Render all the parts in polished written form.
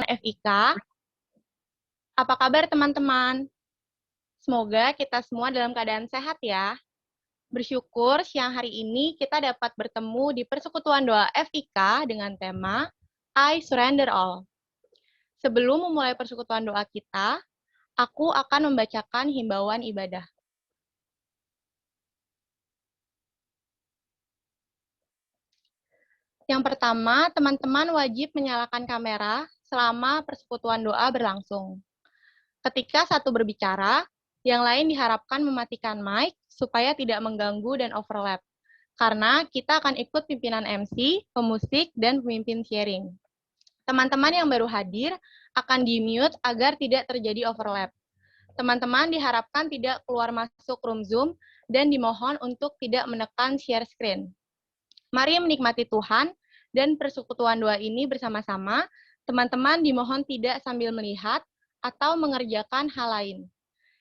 FIK. Apa kabar teman-teman? Semoga kita semua dalam keadaan sehat ya. Bersyukur siang hari ini kita dapat bertemu di Persekutuan Doa FIK dengan tema I Surrender All. Sebelum memulai persekutuan doa kita, aku akan membacakan himbauan ibadah. Yang pertama, teman-teman wajib menyalakan kamera selama persekutuan doa berlangsung. Ketika satu berbicara, yang lain diharapkan mematikan mic supaya tidak mengganggu dan overlap. Karena kita akan ikut pimpinan MC, pemusik, dan pemimpin sharing. Teman-teman yang baru hadir akan di-mute agar tidak terjadi overlap. Teman-teman diharapkan tidak keluar masuk room Zoom dan dimohon untuk tidak menekan share screen. Mari menikmati Tuhan dan persekutuan doa ini bersama-sama. Teman-teman dimohon tidak sambil melihat atau mengerjakan hal lain.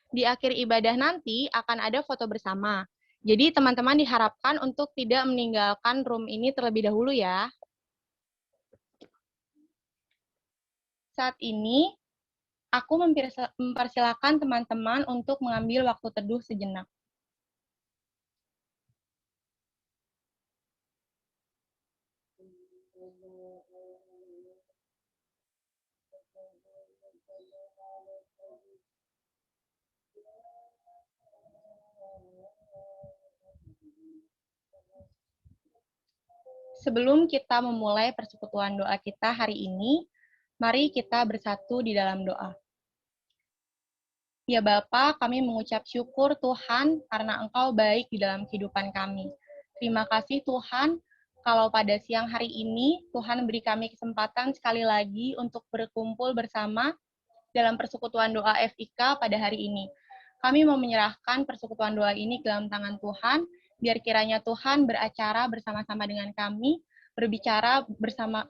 Di akhir ibadah nanti akan ada foto bersama. Jadi teman-teman diharapkan untuk tidak meninggalkan room ini terlebih dahulu ya. Saat ini, aku mempersilakan teman-teman untuk mengambil waktu teduh sejenak. Sebelum kita memulai persekutuan doa kita hari ini, mari kita bersatu di dalam doa. Ya Bapa, kami mengucap syukur Tuhan karena Engkau baik di dalam kehidupan kami. Terima kasih Tuhan, kalau pada siang hari ini Tuhan beri kami kesempatan sekali lagi untuk berkumpul bersama dalam persekutuan doa FIK pada hari ini. Kami mau menyerahkan persekutuan doa ini ke dalam tangan Tuhan, biar kiranya Tuhan beracara bersama-sama dengan kami, berbicara bersama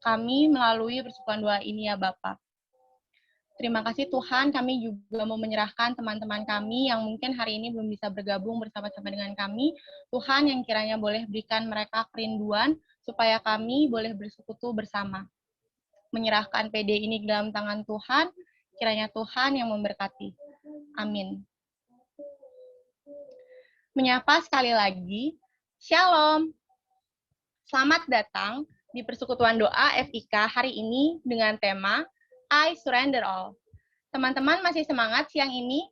kami melalui persekutuan doa ini ya Bapak. Terima kasih Tuhan, kami juga mau menyerahkan teman-teman kami yang mungkin hari ini belum bisa bergabung bersama-sama dengan kami. Tuhan yang kiranya boleh berikan mereka kerinduan, supaya kami boleh bersekutu bersama. Menyerahkan PD ini ke dalam tangan Tuhan, kiranya Tuhan yang memberkati. Amin. Menyapa sekali lagi, Shalom. Selamat datang di persekutuan doa FIK hari ini dengan tema I Surrender All. Teman-teman masih semangat siang ini?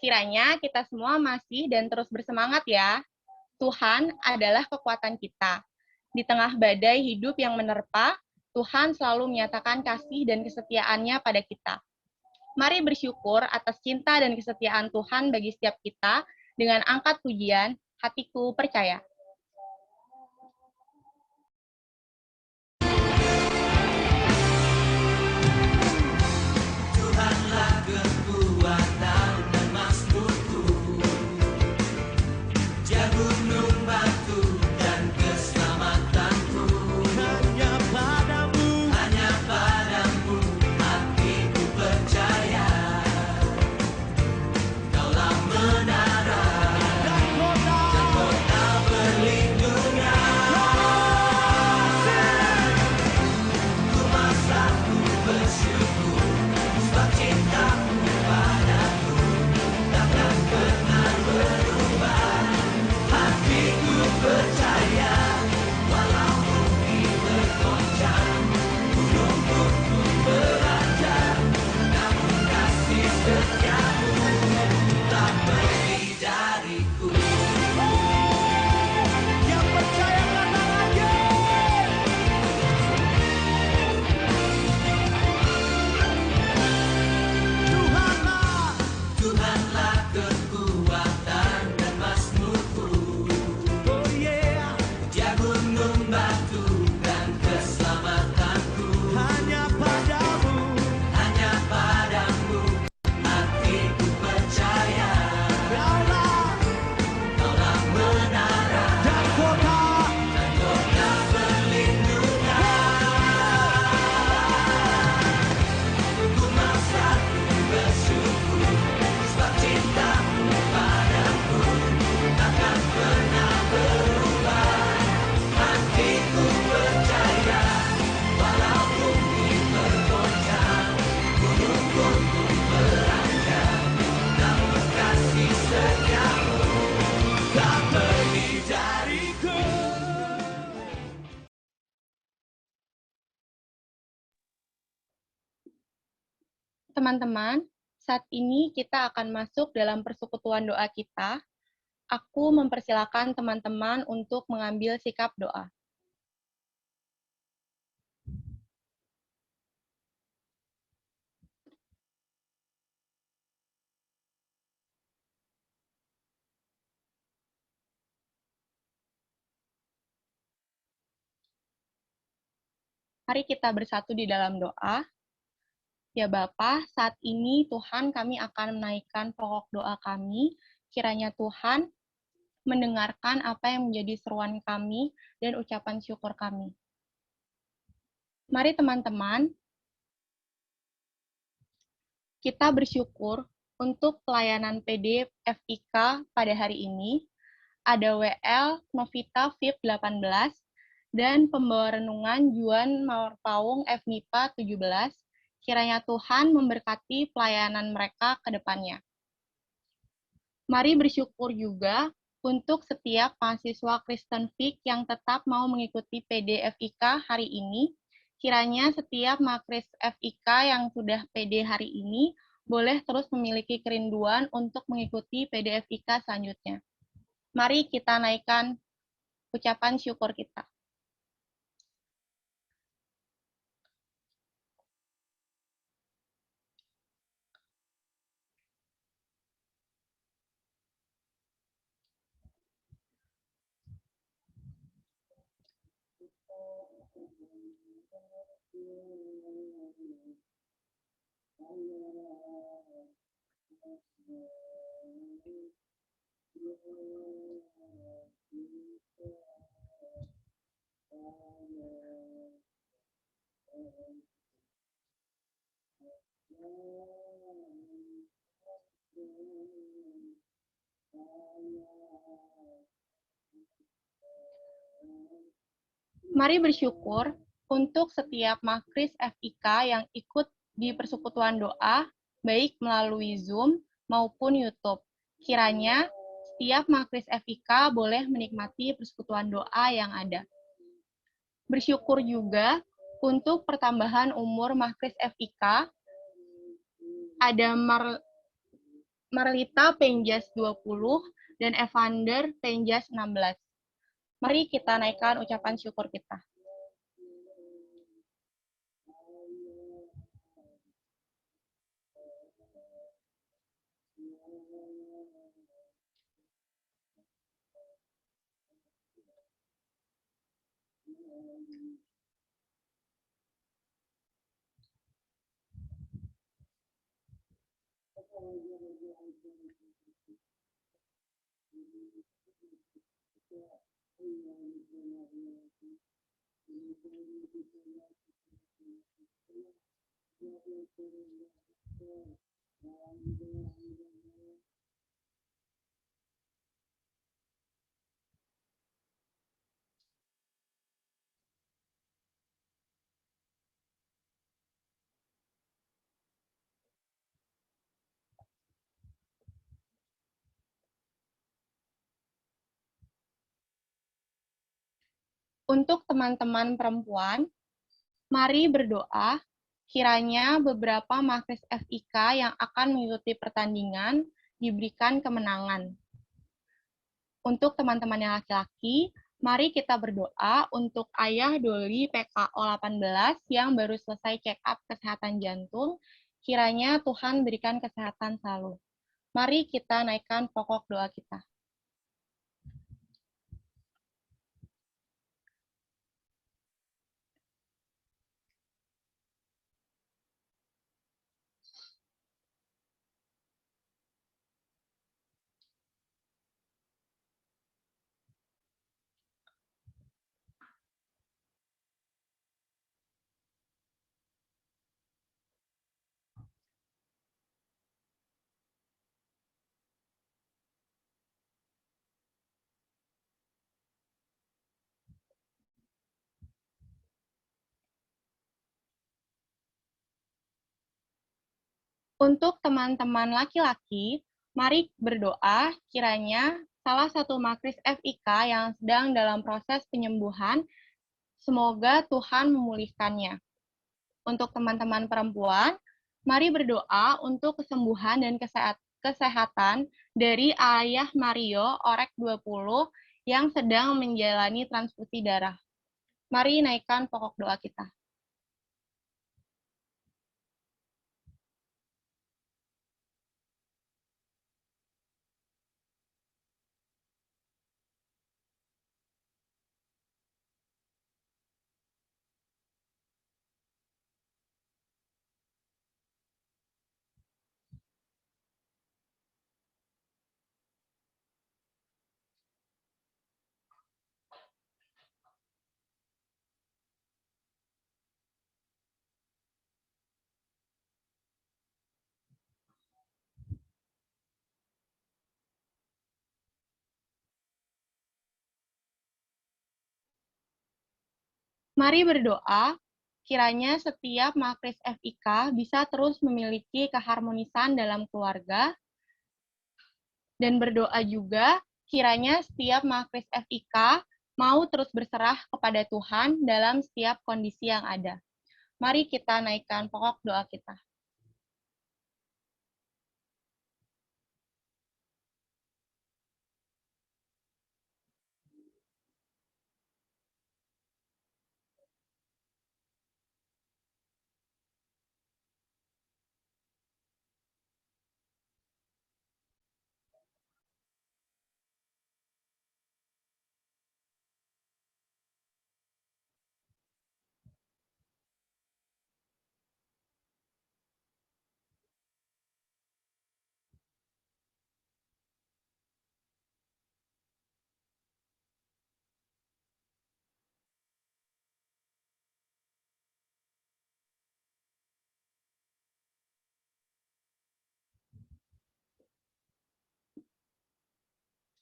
Kiranya kita semua masih dan terus bersemangat ya. Tuhan adalah kekuatan kita. Di tengah badai hidup yang menerpa, Tuhan selalu menyatakan kasih dan kesetiaannya pada kita. Mari bersyukur atas cinta dan kesetiaan Tuhan bagi setiap kita dengan angkat pujian, hatiku percaya. Kota Teman-teman, saat ini kita akan masuk dalam persekutuan doa kita. Aku mempersilakan teman-teman untuk mengambil sikap doa. Mari kita bersatu di dalam doa. Ya Bapa, saat ini Tuhan kami akan menaikkan pokok doa kami. Kiranya Tuhan mendengarkan apa yang menjadi seruan kami dan ucapan syukur kami. Mari teman-teman, kita bersyukur untuk pelayanan PD FIK pada hari ini. Ada WL Novita VIP 18 dan pembawa renungan Juan Maurpaung FNIPA 17. Kiranya Tuhan memberkati pelayanan mereka ke depannya. Mari bersyukur juga untuk setiap mahasiswa Kristen FIK yang tetap mau mengikuti PD FIK hari ini. Kiranya setiap makris FIK yang sudah PD hari ini boleh terus memiliki kerinduan untuk mengikuti PD FIK selanjutnya. Mari kita naikkan ucapan syukur kita. Mari bersyukur untuk setiap makris FIK yang ikut di persekutuan doa, baik melalui Zoom maupun YouTube. Kiranya setiap makris FIK boleh menikmati persekutuan doa yang ada. Bersyukur juga untuk pertambahan umur makris FIK, ada Marlita Penjas 20 dan Evander Penjas 16. Mari kita naikkan ucapan syukur kita. Untuk teman-teman perempuan, mari berdoa kiranya beberapa makris FIK yang akan mengikuti pertandingan diberikan kemenangan. Untuk teman-teman yang laki-laki, mari kita berdoa untuk Ayah Doli PKO 18 yang baru selesai check up kesehatan jantung. Kiranya Tuhan berikan kesehatan selalu. Mari kita naikkan pokok doa kita. Untuk teman-teman laki-laki, mari berdoa kiranya salah satu makris FIK yang sedang dalam proses penyembuhan, semoga Tuhan memulihkannya. Untuk teman-teman perempuan, Mari berdoa untuk kesembuhan dan kesehatan dari ayah Mario, Orek 20, yang sedang menjalani transfusi darah. Mari naikkan pokok doa kita. Mari berdoa, kiranya setiap makris FIK bisa terus memiliki keharmonisan dalam keluarga, dan berdoa juga kiranya setiap makris FIK mau terus berserah kepada Tuhan dalam setiap kondisi yang ada. Mari kita naikkan pokok doa kita.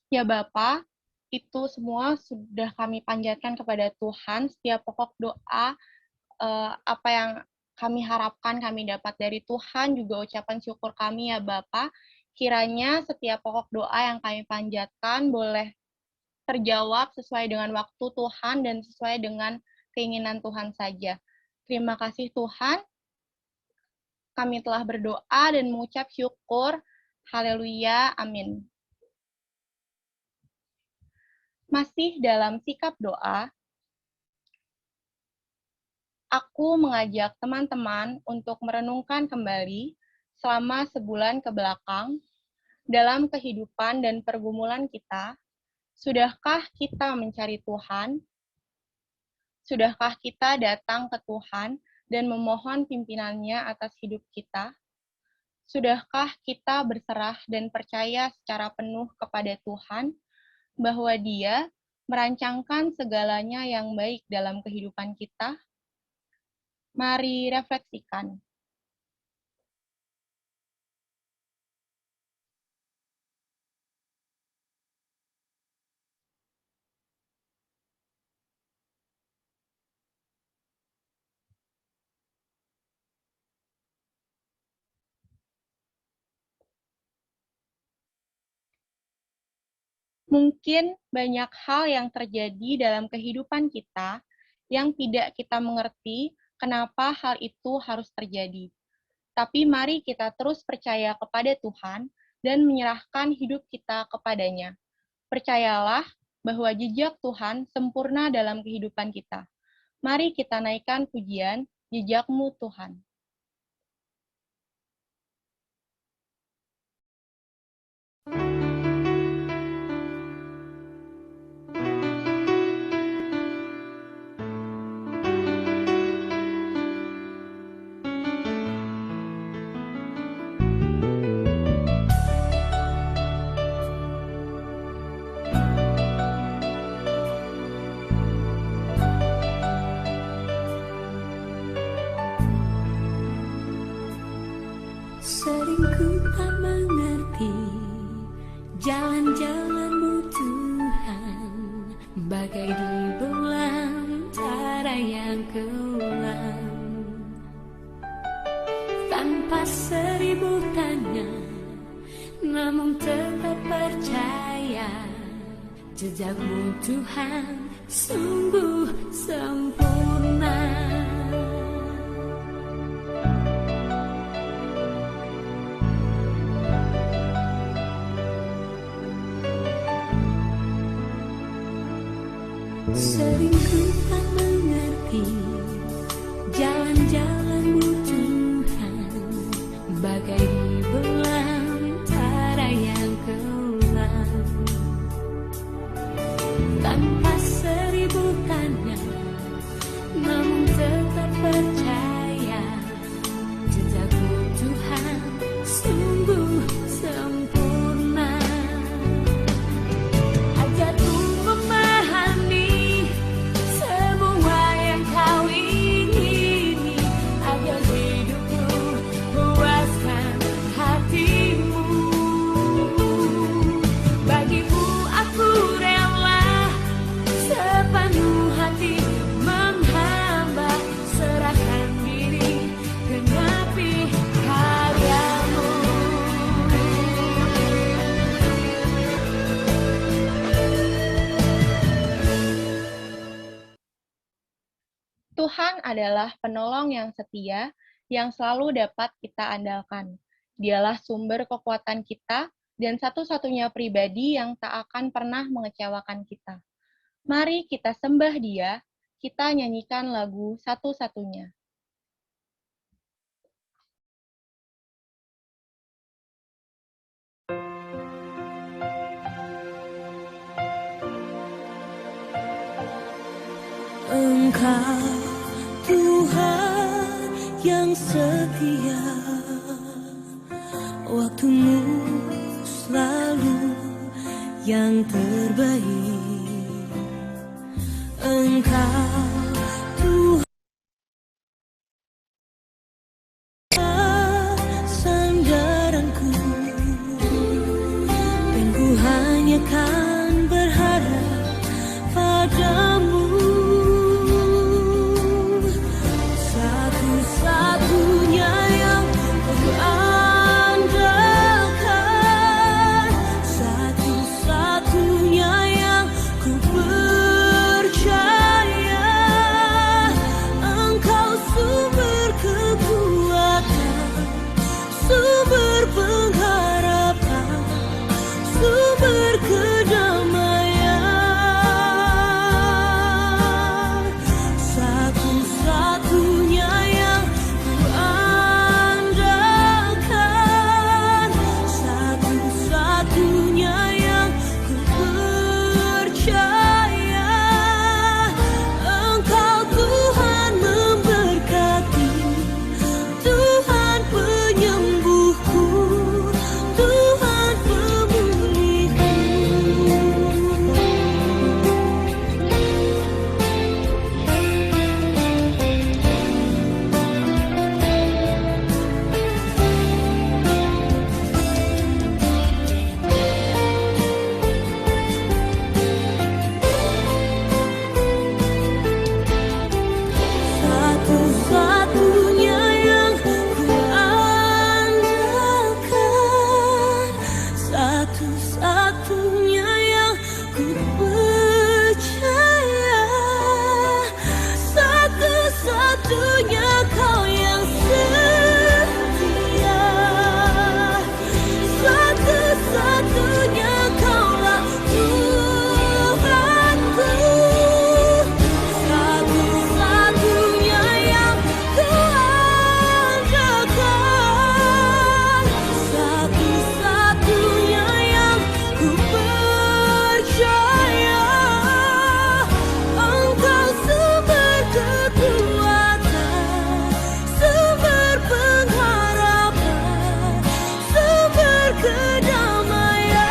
Ya Bapa, itu semua sudah kami panjatkan kepada Tuhan, setiap pokok doa, apa yang kami harapkan kami dapat dari Tuhan, juga ucapan syukur kami ya Bapa, kiranya setiap pokok doa yang kami panjatkan boleh terjawab sesuai dengan waktu Tuhan dan sesuai dengan keinginan Tuhan saja. Terima kasih Tuhan, kami telah berdoa dan mengucap syukur. Haleluya, amin. Masih dalam sikap doa, aku mengajak teman-teman untuk merenungkan kembali selama sebulan ke belakang dalam kehidupan dan pergumulan kita. Sudahkah kita mencari Tuhan? Sudahkah kita datang ke Tuhan dan memohon pimpinannya atas hidup kita? Sudahkah kita berserah dan percaya secara penuh kepada Tuhan bahwa Dia merancangkan segalanya yang baik dalam kehidupan kita? Mari refleksikan. Mungkin banyak hal yang terjadi dalam kehidupan kita yang tidak kita mengerti kenapa hal itu harus terjadi. Tapi mari kita terus percaya kepada Tuhan dan menyerahkan hidup kita kepadanya. Percayalah bahwa jejak Tuhan sempurna dalam kehidupan kita. Mari kita naikkan pujian, jejakmu Tuhan. Sering ku tak mengerti jalan-jalan-Mu Tuhan, bagai di belantara yang kelam. Tanpa seribu tanya, namun tetap percaya, jejak-Mu Tuhan sungguh sempurna. adalah penolong yang setia, yang selalu dapat kita andalkan. Dialah sumber kekuatan kita dan satu-satunya pribadi yang tak akan pernah mengecewakan kita. Mari kita sembah Dia, kita nyanyikan lagu satu-satunya. Engkau Tuhan yang setia, waktumu selalu yang terbaik. Engkau Tuhan sandaranku, dan ku hanya kan berharap padamu. Satu-satunya yang ku andalkan, satu-satunya yang ku percaya. Engkau sumber kekuatan, sumber pengharapan, sumber kedamaian. Satu-satunya yang ku andalkan, satu-satunya yang ku percaya. Engkau Tuhan memberkati, Tuhan penyembuhku, Tuhan pemulihku. Satu-satunya yang ku andalkan, satu-satunya yang ku percaya. Satu-satunya Kau yang setia, satu-satunya Kaulah Tuhanku. Satu-satunya yang ku andalkan, satu-satunya yang ku percaya. Engkau sumber kekuatan, sumber pengharapan, sumber kedamaian.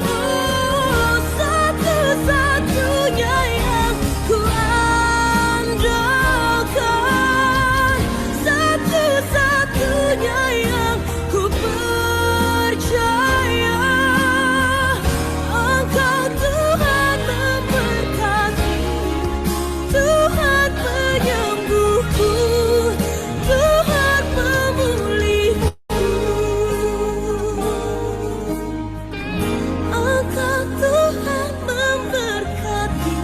Oh, satu-satunya yang ku andalkan, satu-satunya yang ku percaya. Engkau Tuhan memberkati, Tuhan penyembuhku, Tuhan pemulihku. Engkau Tuhan memberkati,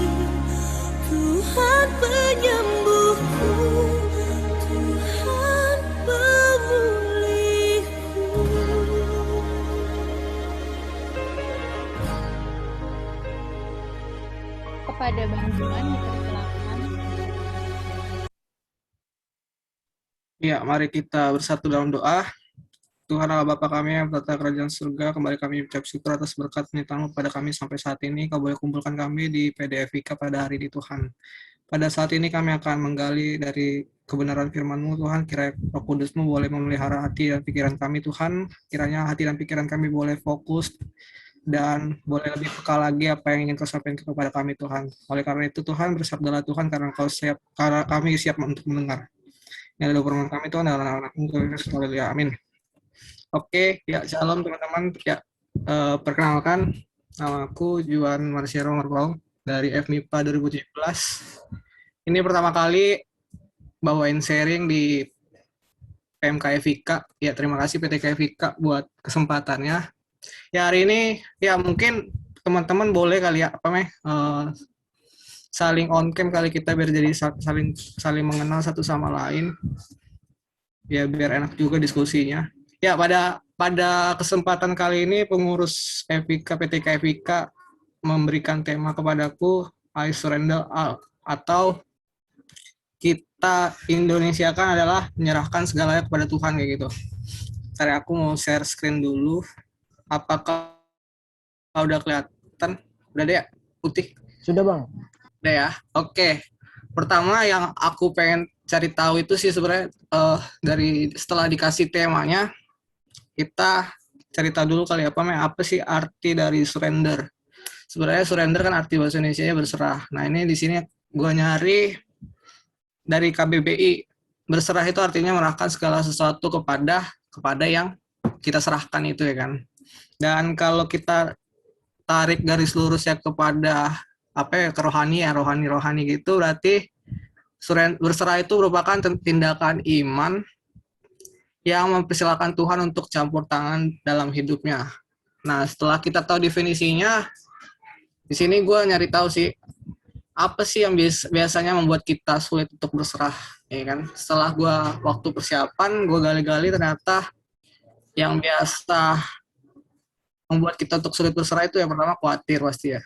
Tuhan penyembuhku, Tuhan pemulihku. Kepada Bang Juan dipersilakan. Ya, mari kita bersatu dalam doa. Tuhan Allah Bapa kami yang bertata kerajaan surga, kembali kami ucap syukur atas berkat penyertaan-Mu pada kami sampai saat ini. Kau boleh kumpulkan kami di PDFIK pada hari ini Tuhan. Pada saat ini kami akan menggali dari kebenaran firman-Mu Tuhan, kiranya Roh Kudus-Mu boleh memelihara hati dan pikiran kami Tuhan, kiranya hati dan pikiran kami boleh fokus dan boleh lebih peka lagi apa yang ingin Kau sampaikan kepada kami Tuhan. Oleh karena itu Tuhan, bersabdalah Tuhan karena kami siap untuk mendengar. Yang adalah firman kami Tuhan adalah anak-anak-Mu, haleluya, amin. Oke, ya shalom teman-teman. Ya, perkenalkan, nama aku Juan Marsiero Marpong dari FMIPA 2017. Ini pertama kali bawain sharing di PMK FIK. Ya, terima kasih PT FIK buat kesempatannya. Ya, hari ini ya mungkin teman-teman boleh kali ya saling on cam kali kita biar jadi saling saling mengenal satu sama lain. Ya biar enak juga diskusinya. Ya pada kesempatan kali ini pengurus FIK PTK FIK memberikan tema kepadaku I surrender all, atau kita Indonesiakan adalah menyerahkan segalanya kepada Tuhan kayak gitu. Ntar aku mau share screen dulu. Apakah udah kelihatan? Udah deh ya? Putih? Sudah Bang. Udah ya? Oke. Pertama yang aku pengen cari tahu itu sih sebenarnya dari setelah dikasih temanya, kita cari tahu dulu kali apa sih arti dari surrender. Sebenarnya surrender kan arti bahasa Indonesia-nya berserah. Nah ini di sini gue nyari dari KBBI. Berserah itu artinya menyerahkan segala sesuatu kepada yang kita serahkan itu ya kan. Dan kalau kita tarik garis lurusnya kepada ke rohani gitu, berarti berserah itu merupakan tindakan iman yang mempersilahkan Tuhan untuk campur tangan dalam hidupnya. Nah, setelah kita tahu definisinya, di sini gue nyari tahu sih apa sih yang biasanya membuat kita sulit untuk berserah, ya kan? Setelah gue waktu persiapan, gue gali-gali ternyata yang biasa membuat kita untuk sulit berserah itu yang pertama khawatir pasti ya.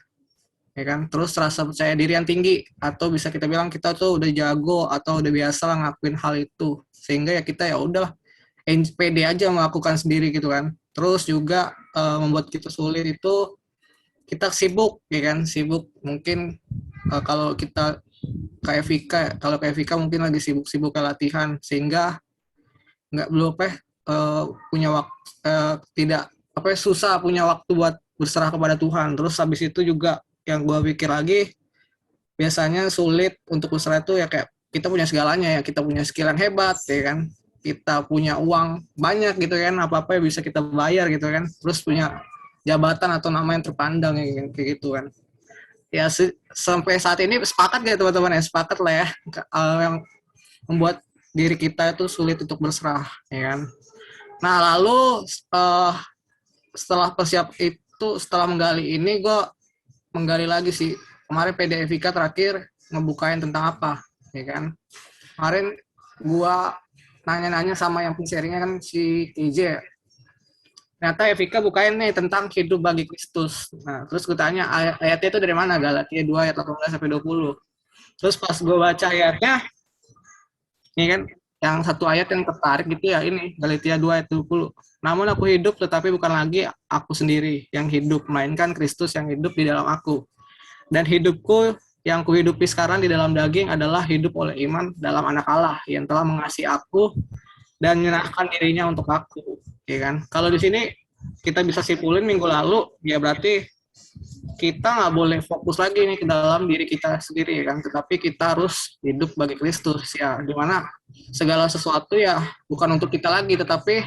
Ya kan? Terus rasa percaya diri yang tinggi, atau bisa kita bilang kita tuh udah jago atau udah biasa lah ngelakuin hal itu, sehingga ya kita ya udah pede aja melakukan sendiri gitu kan. Terus juga membuat kita sulit itu kita sibuk ya kan, sibuk mungkin kalau kita kayak Vika, kalau kayak Vika mungkin lagi sibuk-sibuk ke latihan, sehingga belum punya waktu, tidak susah punya waktu buat berserah kepada Tuhan. Terus habis itu juga yang gue pikir lagi, biasanya sulit untuk berserah itu ya kayak kita punya segalanya ya, kita punya skill yang hebat ya kan, kita punya uang banyak gitu kan, apa-apa yang bisa kita bayar gitu kan, terus punya jabatan atau nama yang terpandang kayak gitu kan. Ya sampai saat ini sepakat gak teman-teman ya? Sepakat lah ya, yang membuat diri kita itu sulit untuk berserah ya kan. Nah lalu setelah setelah menggali ini, gue menggali lagi sih. Kemarin PDFIK terakhir ngebukain tentang apa ya kan. Kemarin gue nanya-nanya sama yang sharingnya kan si TJ. Ternyata Evika bukain nih tentang hidup bagi Kristus. Nah, terus gue tanya ayatnya itu dari mana? Galatia 2 ayat 18 sampai 20. Terus pas gue baca ayatnya, ini kan yang satu ayat yang tertarik gitu ya, ini Galatia 2 ayat 20. Namun aku hidup tetapi bukan lagi aku sendiri yang hidup, melainkan Kristus yang hidup di dalam aku. Dan hidupku yang kuhidupi sekarang di dalam daging adalah hidup oleh iman dalam Anak Allah yang telah mengasihi aku dan menyerahkan dirinya untuk aku, ya kan? Kalau di sini kita bisa simpulin minggu lalu, ya berarti kita nggak boleh fokus lagi nih ke dalam diri kita sendiri, ya kan? Tetapi kita harus hidup bagi Kristus, ya, dimana segala sesuatu ya bukan untuk kita lagi, tetapi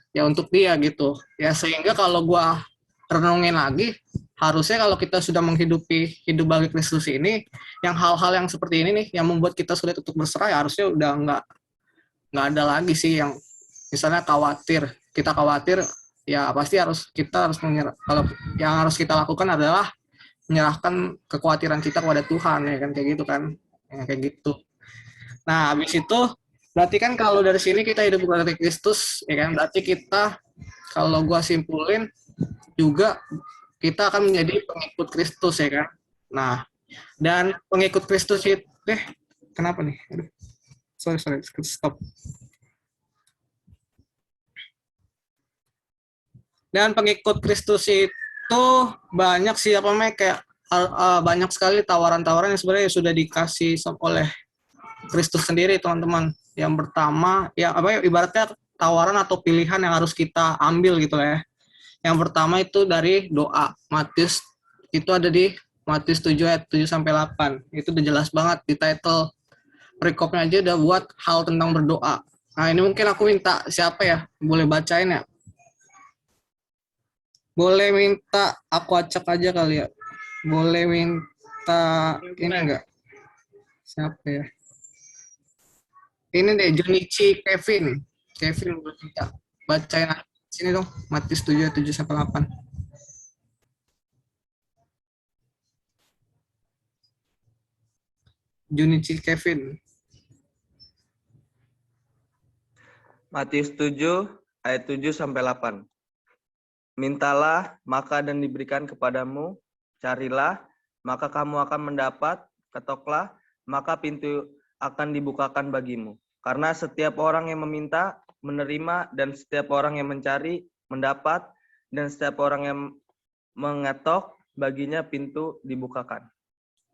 ya untuk Dia gitu, ya. Sehingga kalau gua renungin lagi, harusnya kalau kita sudah menghidupi hidup bagi Kristus ini, yang hal-hal yang seperti ini nih, yang membuat kita sulit untuk berserah, ya harusnya udah nggak ada lagi sih. Yang misalnya kita khawatir ya pasti kita harus menyerah. Kalau yang harus kita lakukan adalah menyerahkan kekhawatiran kita kepada Tuhan, ya kan, kayak gitu kan, ya, kayak gitu. Nah habis itu berarti kan kalau dari sini kita hidup bagi Kristus, ya kan, berarti kita, kalau gua simpulin juga, kita akan menjadi pengikut Kristus, ya kan. Nah dan pengikut Kristus itu kenapa nih? Aduh. Sorry, stop. Dan pengikut Kristus itu banyak sih kayak banyak sekali tawaran-tawaran yang sebenarnya sudah dikasih oleh Kristus sendiri, teman-teman. Yang pertama ya ibaratnya tawaran atau pilihan yang harus kita ambil gitu ya. Yang pertama itu dari doa. Matius itu ada di Matius 7 ayat 7 sampai 8. Itu udah jelas banget di title perikopnya aja udah buat hal tentang berdoa. Nah ini mungkin aku minta siapa ya, boleh bacain ya? Boleh minta aku acak aja kali ya? Boleh minta ini enggak? Siapa ya? Ini deh, Junichi Kevin boleh minta bacain sini dong, Matius 7 ayat 7 sampai 8. Junichi Kevin. Matius 7 ayat 7 sampai 8. Mintalah, maka dan diberikan kepadamu, carilah, maka kamu akan mendapat, ketoklah, maka pintu akan dibukakan bagimu. Karena setiap orang yang meminta, menerima, dan setiap orang yang mencari, mendapat, dan setiap orang yang mengetok, baginya pintu dibukakan.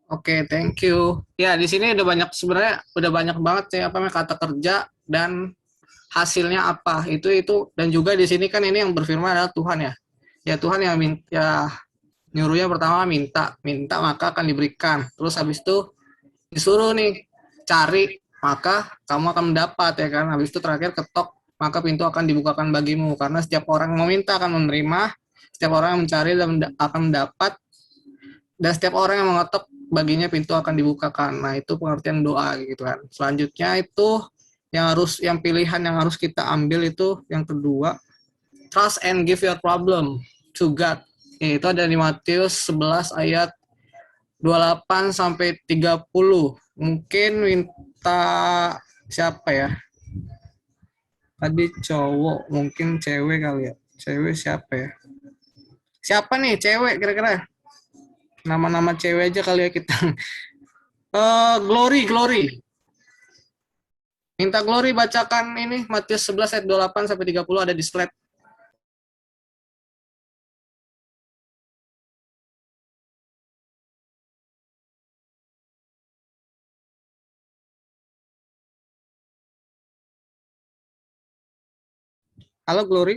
Oke, thank you. Ya, di sini sebenarnya udah banyak banget sih kata kerja dan hasilnya apa. Itu dan juga di sini kan ini yang berfirman adalah Tuhan ya. Ya Tuhan yang nyuruhnya pertama minta maka akan diberikan. Terus habis itu disuruh nih cari maka kamu akan mendapat ya kan. Habis itu terakhir ketok maka pintu akan dibukakan bagimu, karena setiap orang yang meminta akan menerima, setiap orang yang mencari akan mendapat, dan setiap orang yang mengetok baginya pintu akan dibukakan. Nah, itu pengertian doa gitu kan. Selanjutnya itu yang pilihan yang harus kita ambil itu yang kedua, trust and give your problem to God. Itu ada di Matius 11 ayat 28 sampai 30. Mungkin minta siapa ya? Tadi cowok, mungkin cewek kali ya. Cewek siapa ya? Siapa nih cewek kira-kira? Nama-nama cewek aja kali ya kita. Glory. Minta Glory bacakan ini Matius 11 ayat 28 sampai 30 ada di slide. Halo Glory.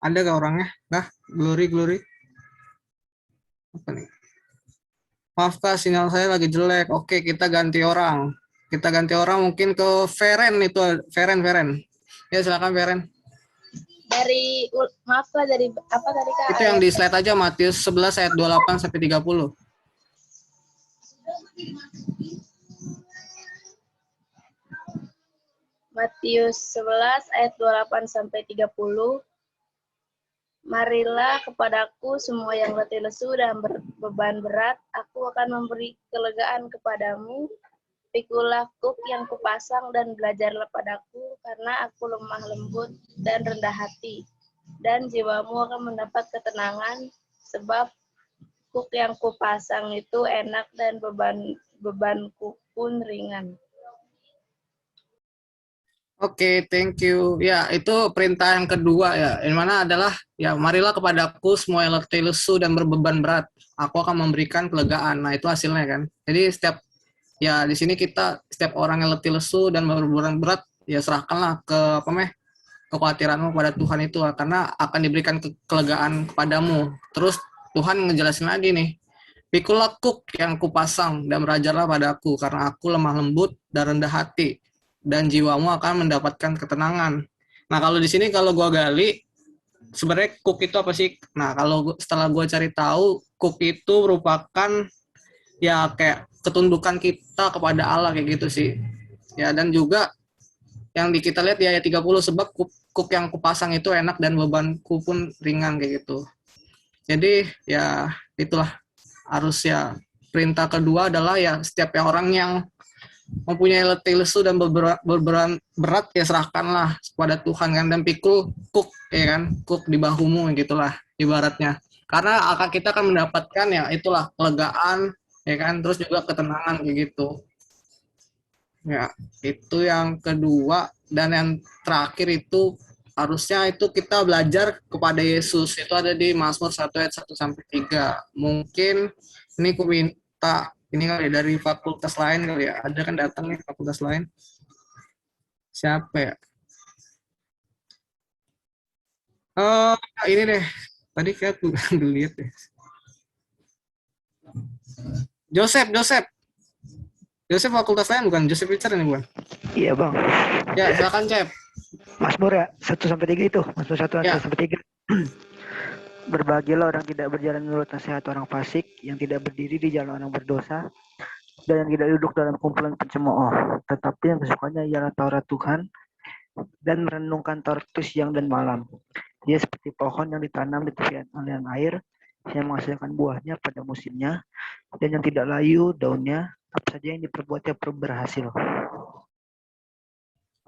Ada gak orangnya? Nah, Glory. Apa nih? Maaf Kak, sinyal saya lagi jelek. Oke, kita ganti orang. Mungkin ke Feren itu. Feren. Ya, silakan Feren. Maaf Kak, dari apa tadi Kak? Itu yang di slide aja, Matius 11 ayat 28 sampai 30. Matius 11 ayat 28 sampai 30. Marilah kepadaku semua yang letih lesu dan beban berat, aku akan memberi kelegaan kepadamu. Pikulah kuk yang kupasang dan belajarlah padaku, karena aku lemah lembut dan rendah hati. Dan jiwamu akan mendapat ketenangan, sebab kuk yang kupasang itu enak dan bebanku pun ringan. Oke, thank you. Ya, itu perintah yang kedua ya. Yang mana adalah, ya marilah kepadaku semua yang letih lesu dan berbeban berat. Aku akan memberikan kelegaan. Nah, itu hasilnya kan. Jadi di sini setiap orang yang letih lesu dan berbeban berat, ya serahkanlah kekhawatiranmu pada Tuhan itu, karena akan diberikan kelegaan kepadamu. Terus Tuhan ngejelasin lagi nih, pikulah kuk yang kupasang dan belajarlah padaku, karena aku lemah lembut dan rendah hati, dan jiwamu akan mendapatkan ketenangan. Nah, kalau di sini kalau gue gali, sebenarnya kuk itu apa sih? Nah, setelah gue cari tahu, kuk itu merupakan ya kayak ketundukan kita kepada Allah kayak gitu sih. Ya, dan juga yang kita lihat di ayat 30, sebab kuk yang kupasang itu enak dan bebanku pun ringan kayak gitu. Jadi ya itulah harusnya perintah kedua adalah ya setiap orang yang mempunyai letih lesu dan berbeban berat, ya serahkanlah kepada Tuhan kan, dan pikul kuk ya kan, kuk di bahumu gitulah ibaratnya, karena kita akan mendapatkan ya itulah kelegaan ya kan, terus juga ketenangan kayak gitu ya. Itu yang kedua. Dan yang terakhir itu harusnya itu kita belajar kepada Yesus, itu ada di Mazmur 1 ayat 1 sampai 3. Mungkin ini aku minta ini kali dari fakultas lain kali ya. Ada kan datang nih fakultas lain. Siapa ya? Ini deh. Tadi kayak aku lihat deh. Joseph fakultas lain bukan? Joseph Richard ini bukan? Iya Bang. Ya, silakan Cep. Mazmur ya 1 sampai 3 itu. Mazmur 1 Ya. sampai 3. Berbahagialah orang tidak berjalan menurut nasihat orang fasik, yang tidak berdiri di jalan orang berdosa, dan yang tidak duduk dalam kumpulan pencemooh. Tetapi yang kesukaannya ialah Taurat Tuhan, dan merenungkan Taurat itu siang dan malam. Dia seperti pohon yang ditanam di tepian aliran air yang menghasilkan buahnya pada musimnya dan yang tidak layu daunnya, apa saja yang diperbuatnya berhasil.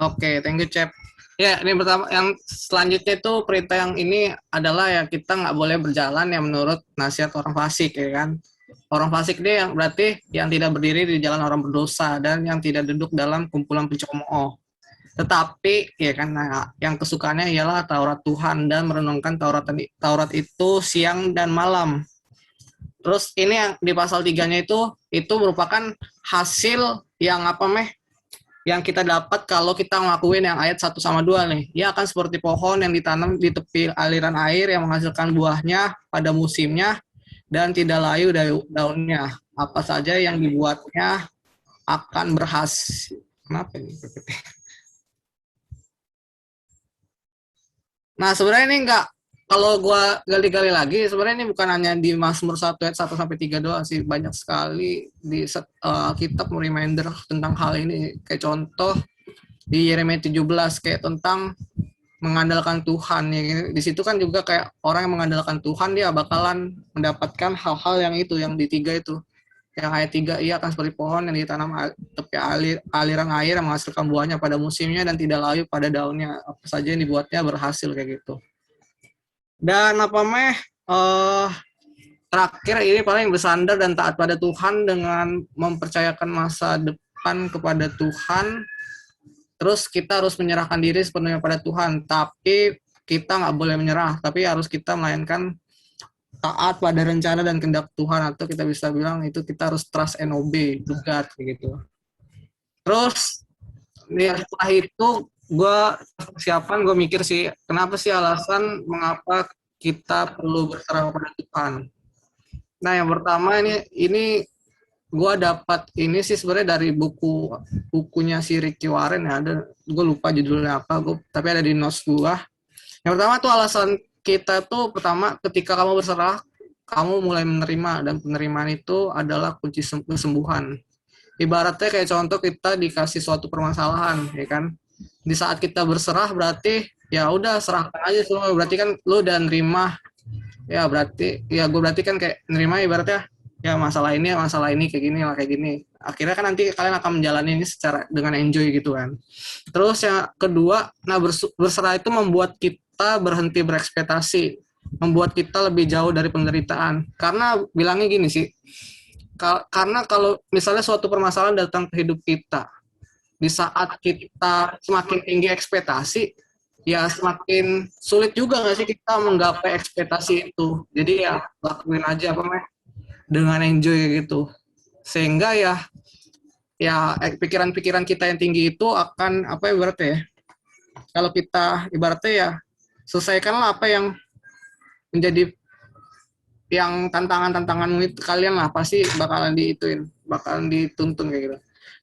Oke, thank you, Cep. Ya, ini pertama, yang selanjutnya itu perintah yang ini adalah ya kita nggak boleh berjalan yang menurut nasihat orang fasik, ya kan. Orang fasik dia yang berarti yang tidak berdiri di jalan orang berdosa dan yang tidak duduk dalam kumpulan pencemooh. Tetapi ya kan, nah, yang kesukaannya ialah Taurat Tuhan dan merenungkan Taurat itu siang dan malam. Terus ini yang di pasal 3-nya itu merupakan hasil yang yang kita dapat kalau kita ngelakuin yang ayat 1 sama 2 nih. Ia akan seperti pohon yang ditanam di tepi aliran air yang menghasilkan buahnya pada musimnya dan tidak layu daunnya. Apa saja yang dibuatnya akan berhasil. Kenapa ini? Nah, sebenarnya ini enggak, kalau gua gali-gali lagi, sebenarnya ini bukan hanya di Mazmur 1 ayat 1 sampai 3 doang sih, banyak sekali di kitab reminder tentang hal ini. Kayak contoh di Yeremia 17 kayak tentang mengandalkan Tuhan ya. Di situ kan juga kayak orang yang mengandalkan Tuhan dia bakalan mendapatkan hal-hal yang itu, yang di 3 itu. Yang ayat 3, ia akan seperti pohon yang ditanam tepi aliran air yang menghasilkan buahnya pada musimnya dan tidak layu pada daunnya. Apa saja yang dibuatnya berhasil kayak gitu. Dan terakhir ini paling bersandar dan taat pada Tuhan dengan mempercayakan masa depan kepada Tuhan. Terus kita harus menyerahkan diri sepenuhnya pada Tuhan. Tapi kita nggak boleh menyerah. Tapi harus kita melainkan taat pada rencana dan kehendak Tuhan, atau kita bisa bilang itu kita harus trust and obey to God gitu. Terus setelah itu gue mikir sih kenapa sih alasan mengapa kita perlu berserah kepada Tuhan. Nah, yang pertama ini gue dapat ini sih sebenarnya dari bukunya si Ricky Warren ya, ada gue lupa judulnya apa, tapi ada di notes gue. Yang pertama tuh alasan kita tuh pertama ketika kamu berserah, kamu mulai menerima, dan penerimaan itu adalah kunci kesembuhan. Ibaratnya kayak contoh kita dikasih suatu permasalahan, ya kan? Di saat kita berserah berarti ya udah serahkan aja semua, berarti kan lu udah nerima. Ya berarti ya gue berarti kan kayak nerima ibaratnya ya masalah ini kayak gini. Akhirnya kan nanti kalian akan menjalani ini secara dengan enjoy gitu kan. Terus yang kedua, nah berserah itu membuat kita berhenti berekspektasi, membuat kita lebih jauh dari penderitaan. Karena bilangnya gini sih, karena kalau misalnya suatu permasalahan datang ke hidup kita, di saat kita semakin tinggi ekspektasi, ya semakin sulit juga nggak sih kita menggapai ekspektasi itu. Jadi ya lakuin aja dengan enjoy gitu. Sehingga ya pikiran-pikiran kita yang tinggi itu akan ibaratnya ya, kalau kita ibaratnya ya selesaikanlah apa yang menjadi yang tantanganmu itu, kalian lah pasti bakalan dituntun kayak gitu.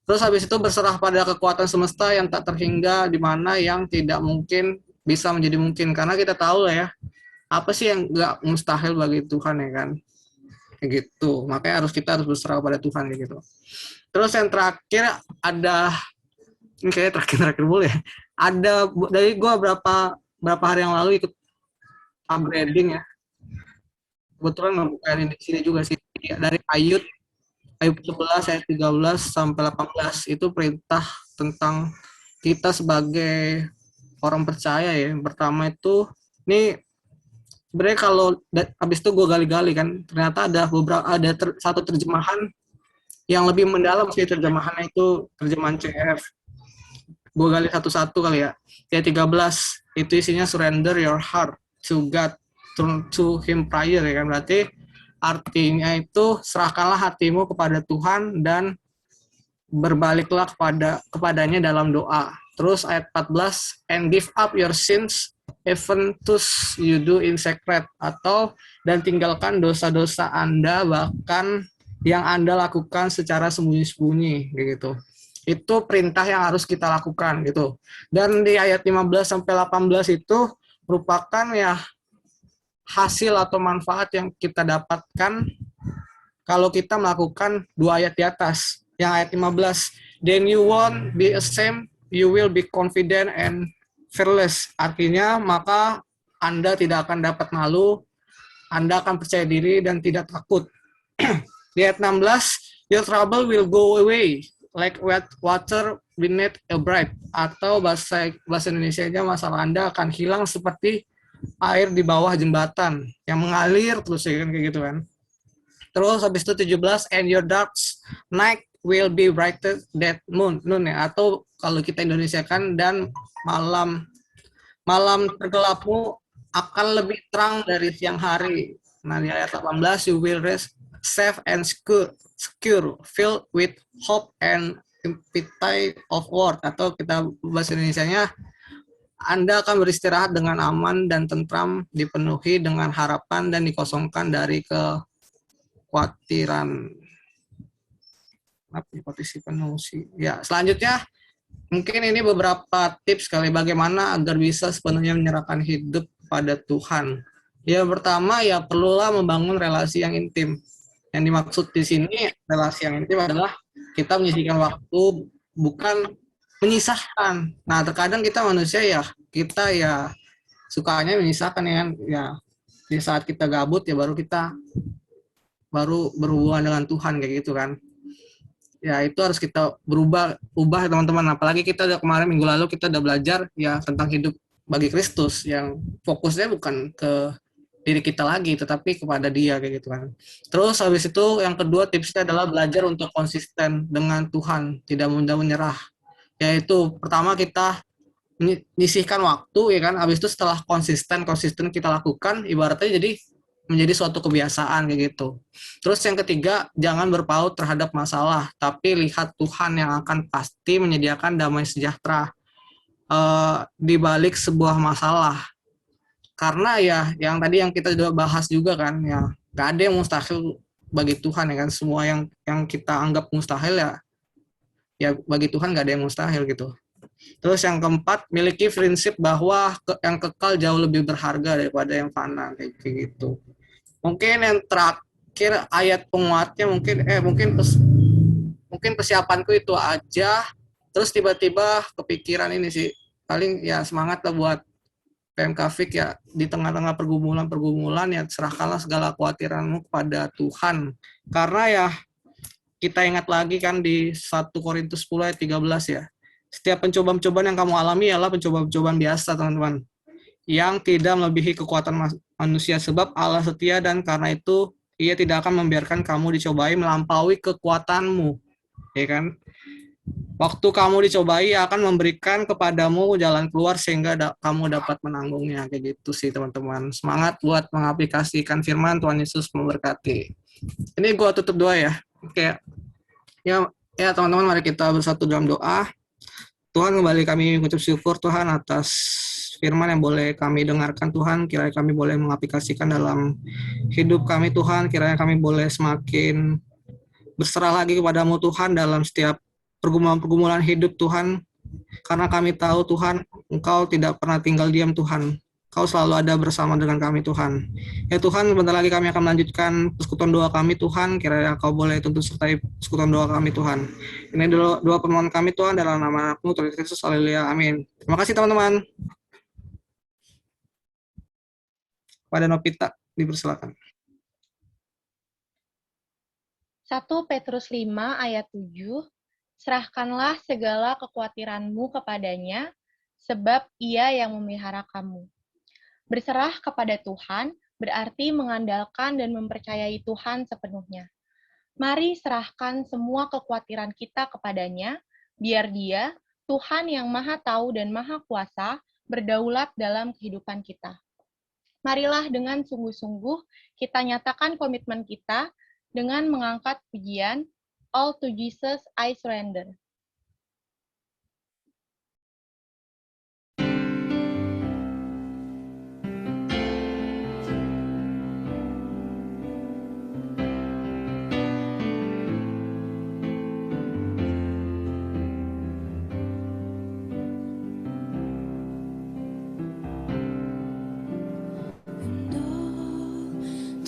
Terus habis itu berserah pada kekuatan semesta yang tak terhingga, di mana yang tidak mungkin bisa menjadi mungkin, karena kita tahu lah ya apa sih yang nggak mustahil bagi Tuhan ya kan, kayak gitu. Makanya kita harus berserah pada Tuhan kayak gitu. Terus yang terakhir ada, ini kayak terakhir boleh ya, ada dari gue berapa hari yang lalu ikut upgrading ya, kebetulan ngebukain di sini juga sih, dari Ayub 11 ayat 13 sampai 18 itu perintah tentang kita sebagai orang percaya ya. Yang pertama itu ini sebenarnya kalau habis itu gue gali-gali kan, ternyata ada satu terjemahan yang lebih mendalam sih, terjemahannya itu terjemahan CF. Gue gali satu-satu kali ya. Ayat 13 itu isinya surrender your heart to God, turn to Him prayer ya kan, berarti artinya itu serahkanlah hatimu kepada Tuhan dan berbaliklah kepadanya dalam doa. Terus ayat 14, and give up your sins even those you do in secret, atau dan tinggalkan dosa-dosa Anda bahkan yang Anda lakukan secara sembunyi-sembunyi gitu. Itu perintah yang harus kita lakukan gitu. Dan di ayat 15 sampai 18 itu merupakan ya hasil atau manfaat yang kita dapatkan kalau kita melakukan 2 ayat di atas. Yang ayat 15, then you won't be ashamed, you will be confident and fearless. Artinya maka Anda tidak akan dapat malu, Anda akan percaya diri dan tidak takut. Di ayat 16, your trouble will go away like wet water beneath a bridge. Atau bahasa Indonesia-nya, masalah Anda akan hilang seperti air di bawah jembatan yang mengalir terus, ya kan, kayak gitu kan. Terus habis itu 17, and your dark night will be brighter than moon, ya. Atau kalau kita Indonesia kan, dan malam tergelapmu akan lebih terang dari siang hari. Nah, di ayat 18, you will rest safe and secure, filled with hope and appetite of word. Atau kita bahasa Indonesianya, Anda akan beristirahat dengan aman dan tentram, dipenuhi dengan harapan dan dikosongkan dari kekhawatiran. Hipotesi penuh sih. Ya, selanjutnya mungkin ini beberapa tips kali bagaimana agar bisa sepenuhnya menyerahkan hidup pada Tuhan. Ya, pertama ya perlulah membangun relasi yang intim. Yang dimaksud di sini relasi yang intim adalah kita menyisihkan waktu, bukan menyisahkan. Nah, terkadang kita manusia ya, kita ya sukanya menyisahkan, ya di saat kita gabut ya baru berhubungan dengan Tuhan kayak gitu kan. Ya itu harus kita ubah teman-teman. Apalagi kita udah kemarin minggu lalu kita udah belajar ya tentang hidup bagi Kristus, yang fokusnya bukan ke diri kita lagi tetapi kepada Dia kayak gitu kan. Terus habis itu yang kedua tipsnya adalah belajar untuk konsisten dengan Tuhan, tidak mudah menyerah. Yaitu pertama kita menyisihkan waktu, ya kan. Habis itu setelah konsisten kita lakukan, ibaratnya jadi menjadi suatu kebiasaan kayak gitu. Terus yang ketiga, jangan berpaut terhadap masalah, tapi lihat Tuhan yang akan pasti menyediakan damai sejahtera di balik sebuah masalah. Karena ya yang tadi yang kita sudah bahas juga kan, ya gak ada yang mustahil bagi Tuhan, ya kan. Semua yang kita anggap mustahil ya bagi Tuhan gak ada yang mustahil gitu. Terus yang keempat, miliki prinsip bahwa yang kekal jauh lebih berharga daripada yang fana kayak gitu. Mungkin yang terakhir ayat penguatnya mungkin persiapanku itu aja. Terus tiba-tiba kepikiran ini sih, paling ya semangat lah buat PMK Fik ya, di tengah-tengah pergumulan ya serahkanlah segala kekhawatiranmu kepada Tuhan. Karena ya kita ingat lagi kan di 1 Korintus 10 ayat 13 ya. Setiap pencobaan-pencobaan yang kamu alami adalah pencobaan-pencobaan biasa, teman-teman, yang tidak melebihi kekuatan manusia, sebab Allah setia dan karena itu Ia tidak akan membiarkan kamu dicobai melampaui kekuatanmu, ya kan? Waktu kamu dicobai akan memberikan kepadamu jalan keluar sehingga kamu dapat menanggungnya, kayak gitu sih teman-teman. Semangat buat mengaplikasikan firman. Tuhan Yesus memberkati. Ini gua tutup doa ya. Oke. Ya teman-teman, mari kita bersatu dalam doa. Tuhan, kembali kami mengucap syukur Tuhan atas firman yang boleh kami dengarkan Tuhan. Kiranya kami boleh mengaplikasikan dalam hidup kami Tuhan. Kiranya kami boleh semakin berserah lagi kepadamu Tuhan dalam setiap pergumulan-pergumulan hidup Tuhan. Karena kami tahu Tuhan, Engkau tidak pernah tinggal diam Tuhan. Kau selalu ada bersama dengan kami Tuhan. Ya Tuhan, sebentar lagi kami akan melanjutkan persekutuan doa kami Tuhan. Kiranya Kau boleh tuntun sertai persekutuan doa kami Tuhan. Ini doa permohonan kami Tuhan dalam nama Anakmu Tuhan Yesus. Haleluya. Amin. Terima kasih teman-teman. Pada Novita dipersilakan. 1 Petrus 5 ayat 7, serahkanlah segala kekhawatiranmu kepadanya, sebab Ia yang memelihara kamu. Berserah kepada Tuhan berarti mengandalkan dan mempercayai Tuhan sepenuhnya. Mari serahkan semua kekhawatiran kita kepadanya, biar Dia, Tuhan yang Maha Tahu dan Maha Kuasa, berdaulat dalam kehidupan kita. Marilah dengan sungguh-sungguh kita nyatakan komitmen kita dengan mengangkat pujian, All to Jesus I Surrender.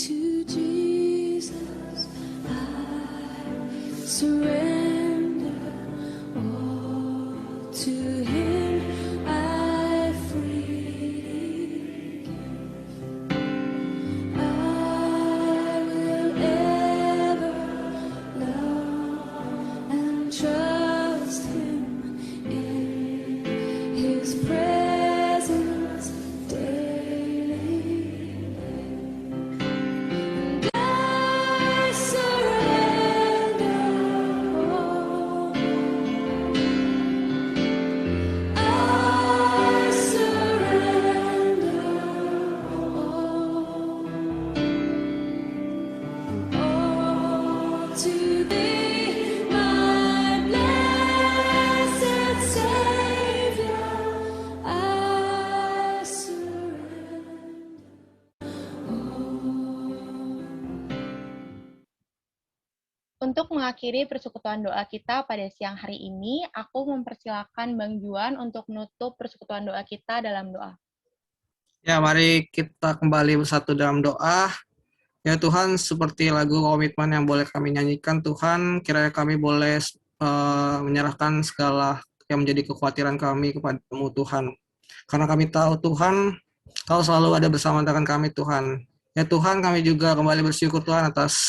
To Jesus I surrender, all to Him I freely give. Untuk mengakhiri persekutuan doa kita pada siang hari ini, aku mempersilakan Bang Juan untuk menutup persekutuan doa kita dalam doa. Ya, mari kita kembali bersatu dalam doa. Ya Tuhan, seperti lagu komitmen yang boleh kami nyanyikan, Tuhan, kiranya kami boleh menyerahkan segala yang menjadi kekhawatiran kami kepada-Mu, Tuhan. Karena kami tahu, Tuhan, Kau selalu ada bersama dengan kami, Tuhan. Ya Tuhan, kami juga kembali bersyukur, Tuhan, atas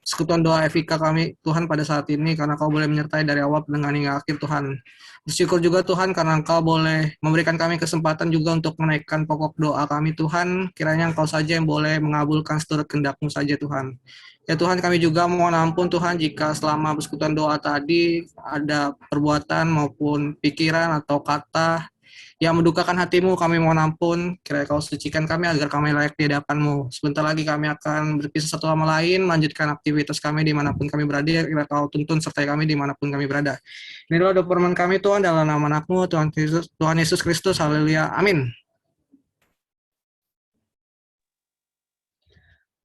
sekutuan doa FIK kami, Tuhan, pada saat ini, karena Kau boleh menyertai dari awal dengan hingga akhir, Tuhan. Bersyukur juga, Tuhan, karena Engkau boleh memberikan kami kesempatan juga untuk menaikkan pokok doa kami, Tuhan. Kiranya Engkau saja yang boleh mengabulkan seturut kehendak-Mu saja, Tuhan. Ya Tuhan, kami juga mohon ampun, Tuhan, jika selama persekutuan doa tadi ada perbuatan maupun pikiran atau kata yang mendukakan hati-Mu, kami mohon ampun. Kiranya Kau sucikan kami agar kami layak di hadapan-Mu. Sebentar lagi kami akan berpisah satu sama lain, melanjutkan aktivitas kami dimanapun kami berada. Kiranya Kau tuntun sertai kami dimanapun kami berada. Ini adalah doa firman kami, Tuhan, dalam nama anak-Mu, Tuhan Yesus Kristus. Haleluya. Amin.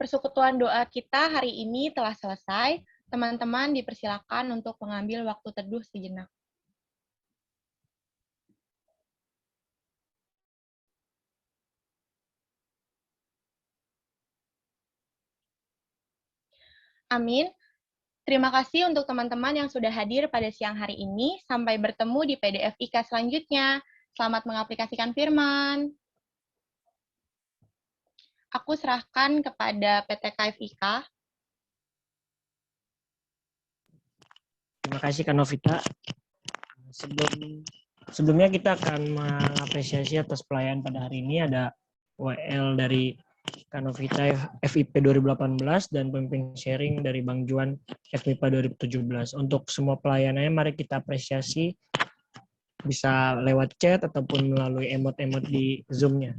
Persekutuan doa kita hari ini telah selesai. Teman-teman dipersilakan untuk mengambil waktu teduh sejenak. Amin. Terima kasih untuk teman-teman yang sudah hadir pada siang hari ini. Sampai bertemu di PDF IKA selanjutnya. Selamat mengaplikasikan firman. Aku serahkan kepada PT KF IKA. Terima kasih Kak Novita. Sebelumnya kita akan mengapresiasi atas pelayanan pada hari ini. Ada WL dari Kak Novita FIP 2018 dan pemimpin sharing dari Bang Juan FMIPA 2017. Untuk semua pelayanannya mari kita apresiasi, bisa lewat chat ataupun melalui emot-emot di Zoom-nya.